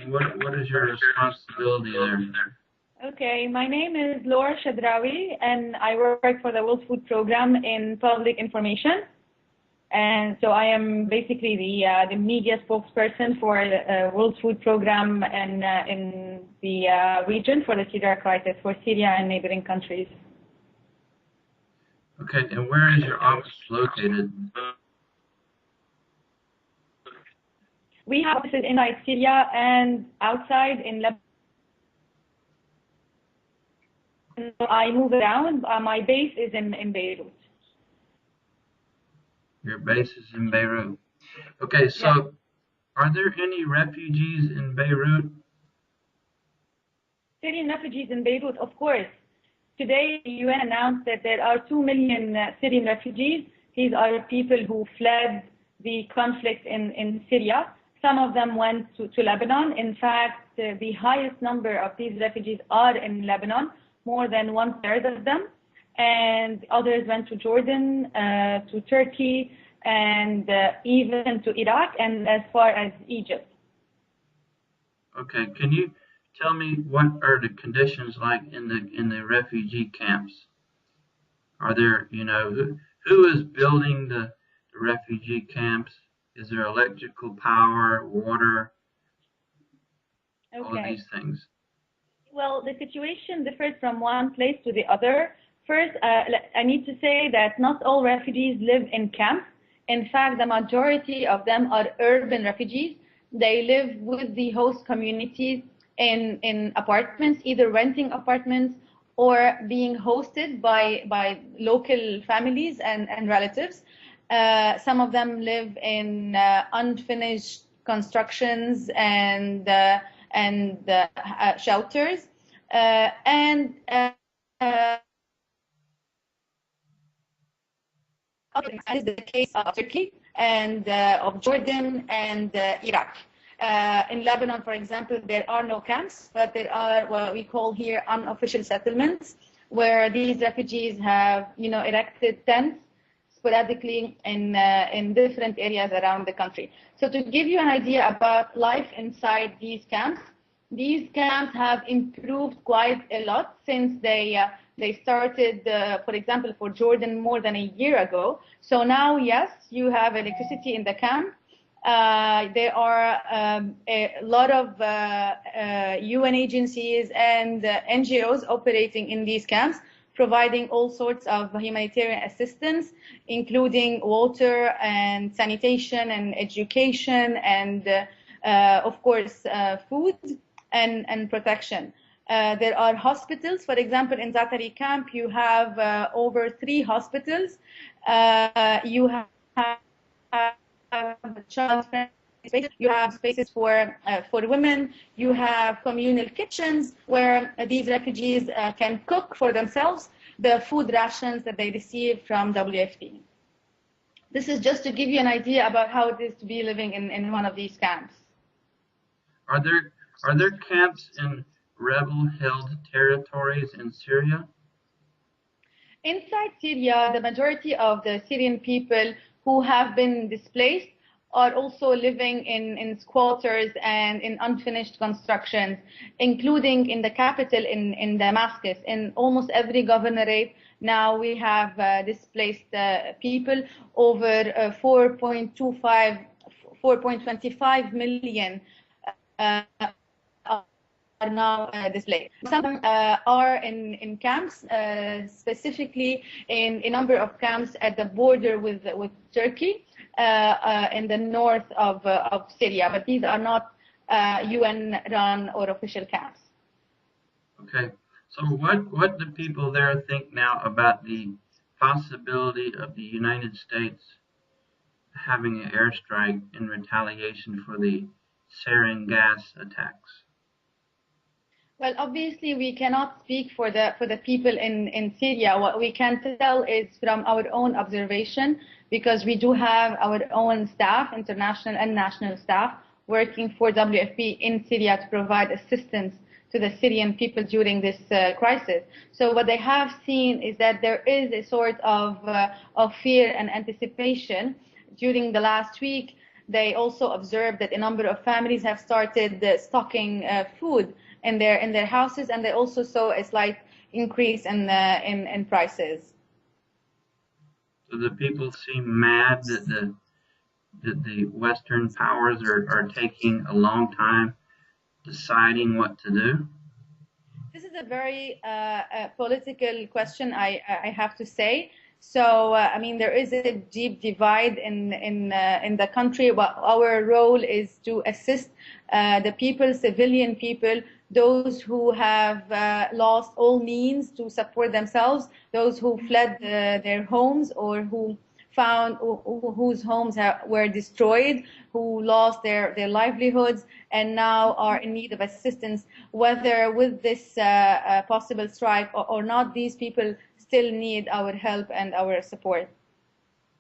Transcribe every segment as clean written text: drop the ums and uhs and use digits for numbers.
What is your responsibility there? Okay, my name is Laure Chadroui, and I work for the World Food Program in public information. And so I am basically the media spokesperson for the World Food Program and in the region for the Syria crisis, for Syria and neighboring countries. Okay, and where is your office located? We have offices inside Syria and outside in Lebanon. I move around. My base is in Beirut. Your base is in Beirut. Okay, so Yeah. are there any refugees in Beirut? Syrian refugees in Beirut, of course. Today, the UN announced that there are 2 million Syrian refugees. These are people who fled the conflict in Syria. Some of them went to Lebanon. In fact, the highest number of these refugees are in Lebanon, more than 1/3 of them. And others went to Jordan, to Turkey, and even to Iraq, and as far as Egypt. Okay, can you tell me what are the conditions like in the refugee camps? Are there, who is building the refugee camps? Is there electrical power, water, all of these things? Well, the situation differs from one place to the other. First, I need to say that not all refugees live in camps. In fact, the majority of them are urban refugees. They live with the host communities in apartments, either renting apartments or being hosted by local families and relatives. Some of them live in unfinished constructions and shelters. As is the case of Turkey and of Jordan and Iraq. In Lebanon, for example, there are no camps, but there are what we call here unofficial settlements, where these refugees have, erected tents sporadically in different areas around the country. So to give you an idea about life inside these camps have improved quite a lot since they started, for example, for Jordan more than a year ago. So now, yes, you have electricity in the camp. There are a lot of UN agencies and NGOs operating in these camps, providing all sorts of humanitarian assistance, including water and sanitation and education and, of course, food and protection. There are hospitals. For example, in Zatari camp, you have over 3 hospitals. You have child-friendly spaces. You have spaces for women. You have communal kitchens where these refugees can cook for themselves the food rations that they receive from WFP. This is just to give you an idea about how it is to be living in one of these camps. Are there camps in rebel-held territories in Syria? Inside Syria, the majority of the Syrian people who have been displaced are also living in squatters and in unfinished constructions, including in the capital in Damascus. In almost every governorate now we have displaced people. Over 4.25 million are now displaced. Some are in camps, specifically in a number of camps at the border with Turkey, in the north of Syria, but these are not UN-run or official camps. Okay, so what do people there think now about the possibility of the United States having an airstrike in retaliation for the sarin gas attacks? Well, obviously, we cannot speak for the people in Syria. What we can tell is from our own observation, because we do have our own staff, international and national staff, working for WFP in Syria to provide assistance to the Syrian people during this crisis. So what they have seen is that there is a sort of fear and anticipation during the last week they also observed that a number of families have started stocking food in their houses, and they also saw a slight increase in prices. So the people seem mad that the Western powers are taking a long time deciding what to do. This is a very political question, I have to say. So, I mean, there is a deep divide in the country. But our role is to assist the people, civilian people, those who have lost all means to support themselves, those who fled their homes or who found whose homes were destroyed, who lost their livelihoods, and now are in need of assistance, whether with this possible strike or not. These people still need our help and our support.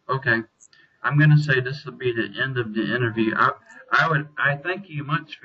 Okay, I'm going to say this will be the end of the interview. I thank you much for